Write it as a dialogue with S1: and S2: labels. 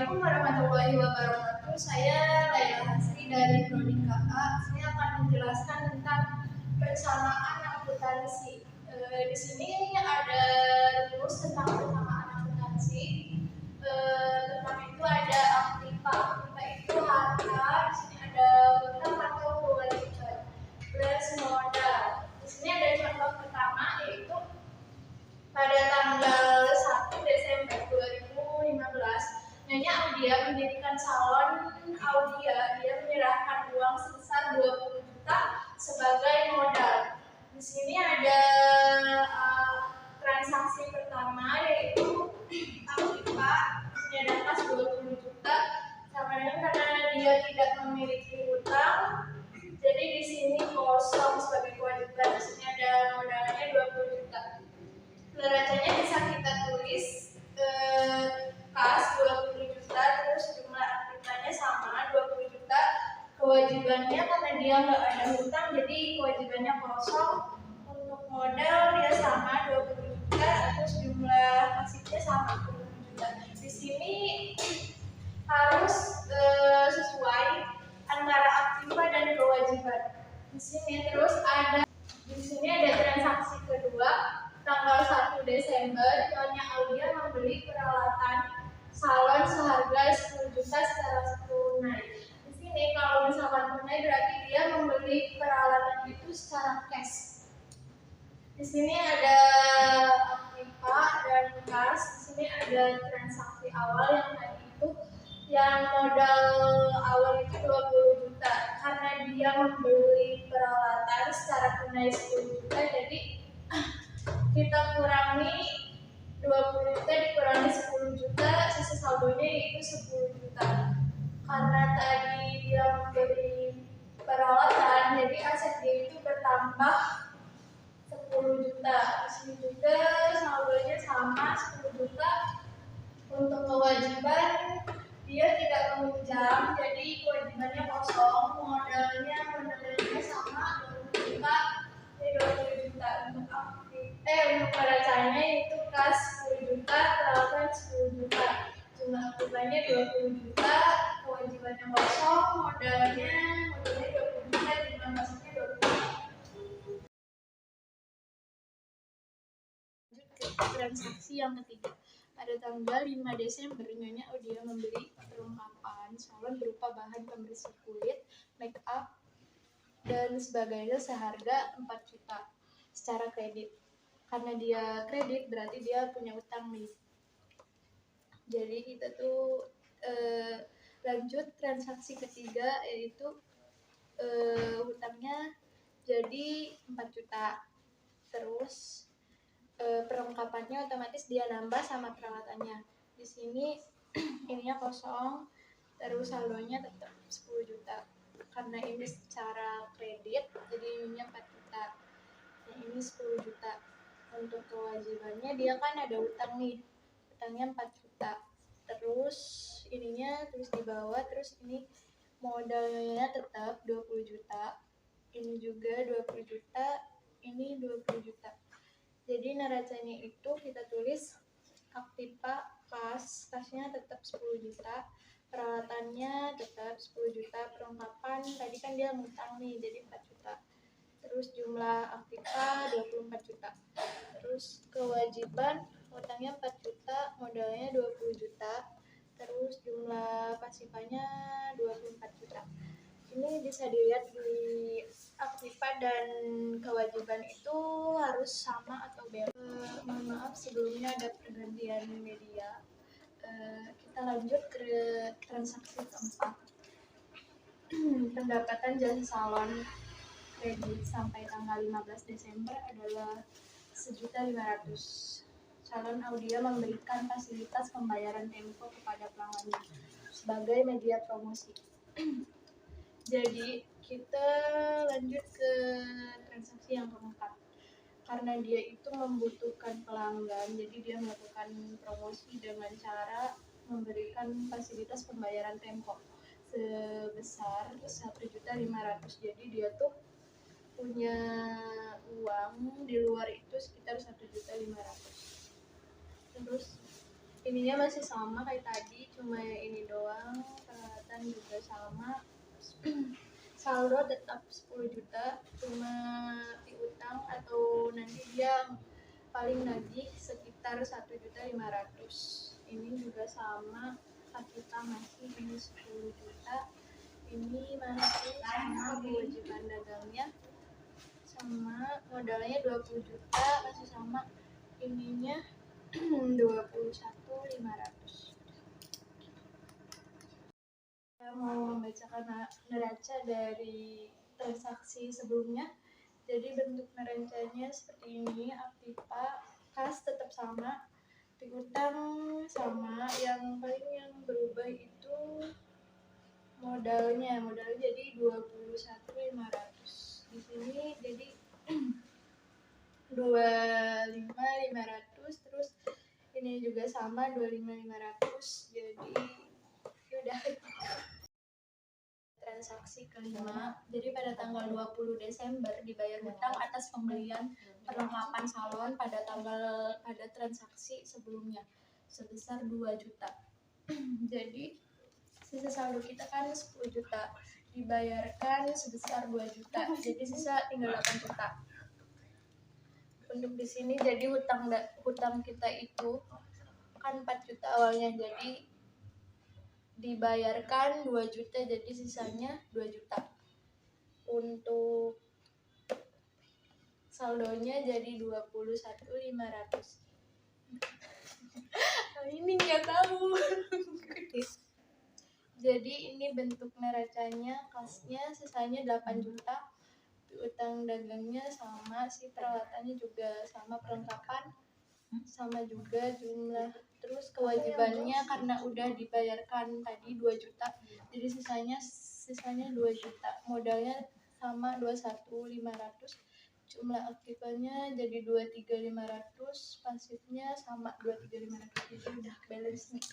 S1: Assalamualaikum warahmatullahi wabarakatuh. Saya Laila Hasri dari Prodi KA. Saya akan menjelaskan tentang persamaan akuntansi. Di sini ada rumus tentang persamaan akuntansi. Tentang itu ada aktiva. Aktiva itu harta. Di sini ada hutang atau kewajiban plus modal. Di sini ada contoh pertama yaitu pada tanggal 1 Desember 2015, Nyonya Audia mendirikan salon Audia. Dia menyerahkan uang sebesar 20 juta sebagai modal. Di sini ada transaksi pertama yaitu Aktiva. Dia ada kas 20 juta. Sama dengan karena dia tidak memiliki hutang, jadi di sini kosong sebagai kewajiban. Di sini ada modalnya 20 juta. Neracanya bisa kita tulis kas 20 juta, terus jumlah aktifanya sama 20 juta. Kewajibannya karena dia nggak ada hutang, jadi kewajibannya kosong. Untuk modal dia sama 20 juta, terus jumlah pasifnya sama 20 juta. Di sini harus sesuai antara aktiva dan kewajiban. Di sini ada transaksi kedua. Tanggal 1 Desember, Nyonya Audia membeli peralatan salon seharga 10 juta secara tunai. Di sini kalau misalkan tunai berarti dia membeli peralatan itu secara cash. Di sini ada aktiva dan kas. Di sini ada transaksi awal yang tadi itu, yang modal awal itu 20 juta. Karena dia membeli peralatan secara tunai 10 juta, jadi kita kurangi 20 juta dikurangi 10 juta, sisa saldonya yaitu 10 juta. Karena tadi dia membeli peralatan, jadi aset dia itu bertambah 10 juta. Di sini juga saldonya sama 10 juta. Untuk kewajiban dia tidak meminjam, jadi kewajibannya kosong. Modalnya sama 20 juta. 20 juta untuk neracanya itu kas 10 juta, peralatan 10 juta. Jumlah aktifanya 20 juta, kewajibannya kosong, modalnya 20 juta, jumlah masuknya 20 juta. Lanjut ke transaksi yang ketiga. Pada tanggal 5 Desember, Nyonya Audia membeli perlengkapan salon berupa bahan pembersih kulit, make up, dan sebagainya seharga 4 juta secara kredit. Karena dia kredit berarti dia punya utang nih. Jadi kita tuh lanjut transaksi ketiga yaitu hutangnya jadi 4 juta. Terus perlengkapannya otomatis dia nambah sama peralatannya. Di sini ininya kosong, terus saldonya tetap 10 juta. Karena ini secara kredit, jadi ininya 4 juta. Yang ini 10 juta. Untuk kewajibannya dia kan ada utang nih. Utangnya 4 juta. Terus ininya tulis di bawah, terus ini modalnya tetap 20 juta. Ini juga 20 juta, ini 20 juta. Jadi neracanya itu kita tulis aktiva kasnya tetap 10 juta. Peralatannya tetap 10 juta, perlengkapan tadi kan dia ngutang nih jadi 4 juta. Terus jumlah aktiva 24 juta. Terus kewajiban utangnya 4 juta, modalnya 20 juta. Terus jumlah pasifanya 24 juta. Ini bisa dilihat di aktiva dan kewajiban itu harus sama atau beda. Mohon maaf sebelumnya ada pergantian media. Kita lanjut ke transaksi keempat. Pendapatan jasa salon kredit sampai tanggal 15 Desember adalah 1.500.000. Calon Audia memberikan fasilitas pembayaran tempo kepada pelanggannya sebagai media promosi. Jadi kita lanjut ke transaksi yang keempat. Karena dia itu membutuhkan pelanggan, jadi dia melakukan promosi dengan cara memberikan fasilitas pembayaran tempo sebesar 1.500.000. Jadi dia tuh punya uang di luar itu sekitar 1.500.000. Terus ininya masih sama kayak tadi, cuma ini doang, peralatan juga sama. Saldo tetap 10 juta, cuma piutang atau nanti dia paling nagih sekitar 1.500.000. Ini juga sama, hak kita masih ini 10 juta. Ini masih sama kewajiban dagangnya, sama modalnya 20 juta, masih sama ininya 21.500. Saya mau membacakan neraca dari transaksi sebelumnya. Jadi bentuk neracanya seperti ini. Aktiva kas tetap sama, piutang sama, yang paling yang berubah itu modalnya jadi 21.500. Di sini jadi 25.500, terus ini juga sama 25.500. Jadi udah transaksi kelima. Jadi pada tanggal 20 Desember dibayar hutang atas pembelian perlengkapan salon pada transaksi sebelumnya sebesar 2 juta. Jadi sisa saldo kita kan 10 juta, dibayarkan sebesar 2 juta. Jadi sisa tinggal 8 juta. Untuk di sini jadi hutang kita itu kan 4 juta awalnya, jadi dibayarkan 2 juta, jadi sisanya 2 juta. Untuk saldonya jadi 21.500. Ini nggak tahu. Jadi ini bentuk neracanya, kasnya sisanya 8 juta, utang dagangnya sama, si peralatannya juga sama, perlengkapan sama juga jumlah, terus kewajibannya karena udah dibayarkan tadi 2 juta, jadi sisanya 2 juta, modalnya sama 21.500, jumlah aktifnya jadi 23.500, pasifnya sama 23.500. Jadi udah balance nih.